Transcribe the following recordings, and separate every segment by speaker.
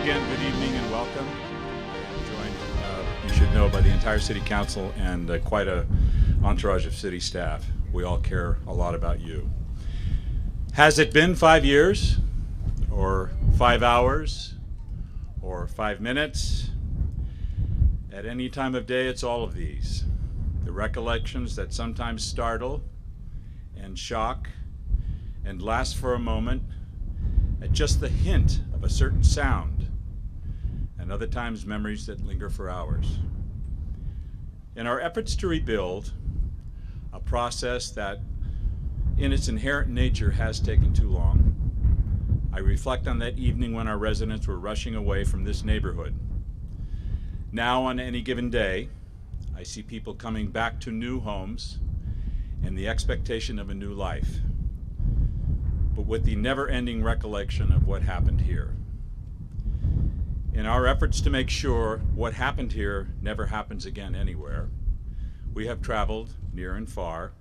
Speaker 1: again, good evening and welcome. I'm joined, you should know, by the entire City Council and quite a entourage of city staff. We all care a lot about you. Has it been 5 years, or 5 hours, or 5 minutes? At any time of day, it's all of these. The recollections that sometimes startle and shock and last for a moment at just the hint of a certain sound, and other times memories that linger for hours. In our efforts to rebuild, a process that in its inherent nature has taken too long, I reflect on that evening when our residents were rushing away from this neighborhood. Now, on any given day, I see people coming back to new homes and the expectation of a new life, but with the never-ending recollection of what happened here. In our efforts to make sure what happened here never happens again anywhere, we have traveled near and far,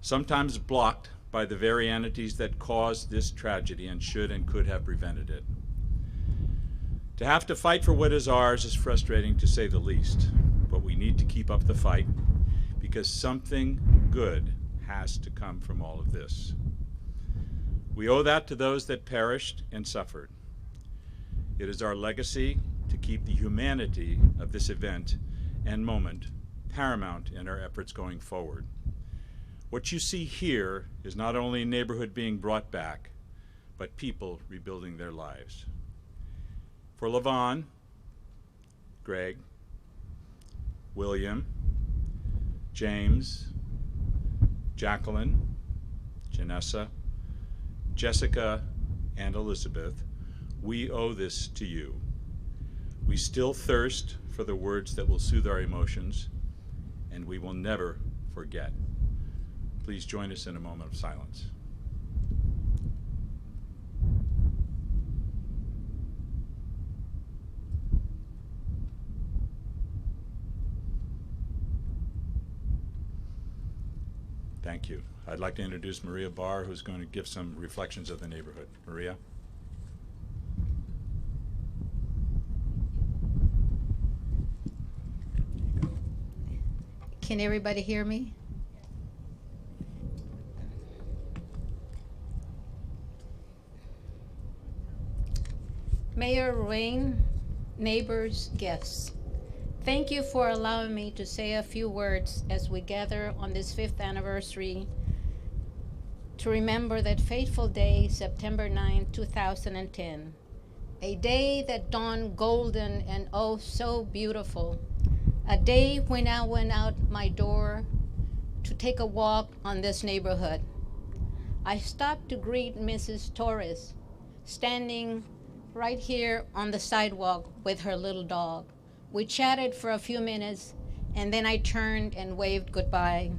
Speaker 1: sometimes blocked by the very entities that caused this tragedy and should and could have prevented it. To have to fight for what is ours is frustrating, to say the least, but we need to keep up the fight because something good has to come from all of this. We owe that to those that perished and suffered. It is our legacy to keep the humanity of this event and moment paramount in our efforts going forward. What you see here is not only a neighborhood being brought back, but people rebuilding their lives. For Levon, Greg, William, James, Jacqueline, Janessa, Jessica, and Elizabeth, we owe this to you. We still thirst for the words that will soothe our emotions, and we will never forget. Please join us in a moment of silence. Thank you. I'd like to introduce Maria Barr, who's going to give some reflections of the neighborhood. Maria?
Speaker 2: Can everybody hear me? Mayor Rain, neighbors, guests, thank you for allowing me to say a few words as we gather on this 5th anniversary to remember that fateful day, September 9, 2010, a day that dawned golden and oh so beautiful, a day when I went out my door to take a walk on this neighborhood. I stopped to greet Mrs. Torres, standing right here on the sidewalk with her little dog. We chatted for a few minutes, and then I turned and waved goodbye.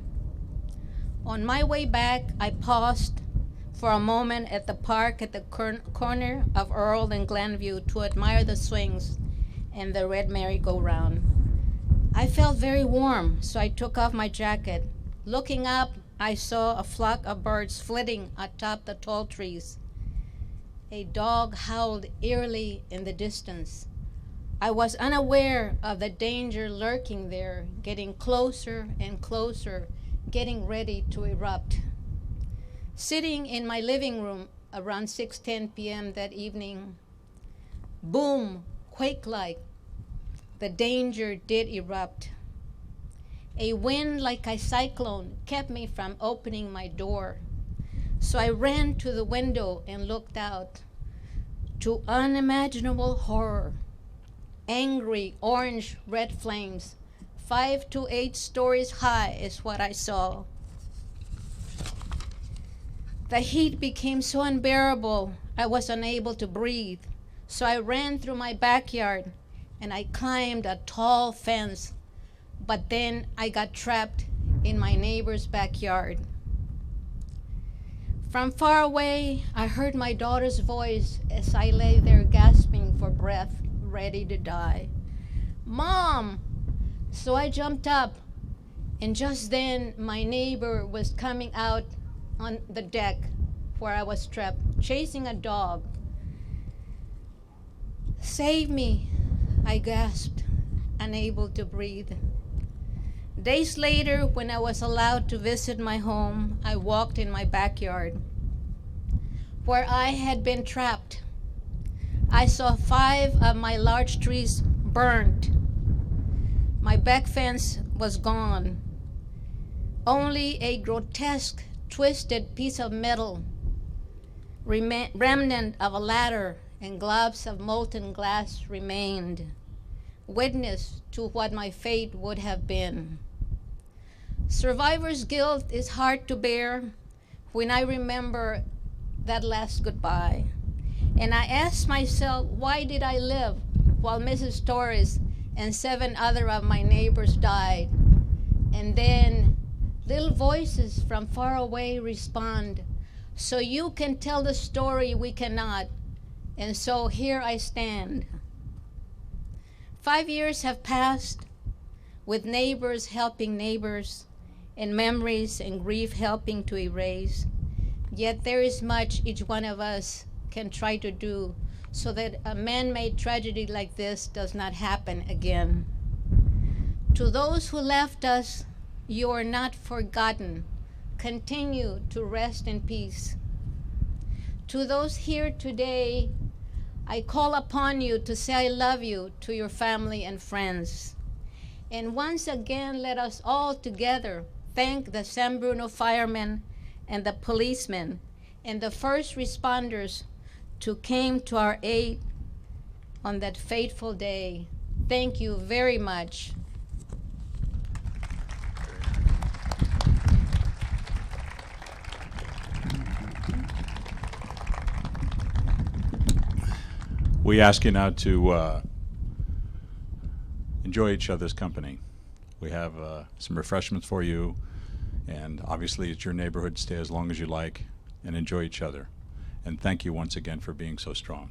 Speaker 2: On my way back, I paused for a moment at the park at the corner of Earl and Glenview to admire the swings and the red merry-go-round. I felt very warm, so I took off my jacket. Looking up, I saw a flock of birds flitting atop the tall trees. A dog howled eerily in the distance. I was unaware of the danger lurking there, getting closer and closer, getting ready to erupt. Sitting in my living room around 6:10 p.m. that evening, boom, quake-like, the danger did erupt. A wind like a cyclone kept me from opening my door. So I ran to the window and looked out. To unimaginable horror, angry orange-red flames, 5 to 8 stories high is what I saw. The heat became so unbearable, I was unable to breathe. So I ran through my backyard and I climbed a tall fence, but then I got trapped in my neighbor's backyard. From far away, I heard my daughter's voice as I lay there gasping for breath, ready to die. Mom! So I jumped up, and just then my neighbor was coming out on the deck where I was trapped, chasing a dog. Save me, I gasped, unable to breathe. Days later, when I was allowed to visit my home, I walked in my backyard where I had been trapped. I saw 5 of my large trees burnt. My back fence was gone. Only a grotesque, twisted piece of metal, remnant of a ladder, and globs of molten glass remained, witness to what my fate would have been. Survivor's guilt is hard to bear when I remember that last goodbye. And I ask myself, why did I live while Mrs. Torres and 7 other of my neighbors died? And then little voices from far away respond, so you can tell the story we cannot. And so here I stand. 5 years have passed, with neighbors helping neighbors, and memories and grief helping to erase. Yet there is much each one of us can try to do so that a man-made tragedy like this does not happen again. To those who left us, you are not forgotten. Continue to rest in peace. To those here today, I call upon you to say I love you to your family and friends. And once again, let us all together thank the San Bruno firemen and the policemen and the first responders who came to our aid on that fateful day. Thank you very much.
Speaker 1: We ask you now to enjoy each other's company. We have some refreshments for you, and obviously it's your neighborhood. Stay as long as you like and enjoy each other. And thank you once again for being so strong.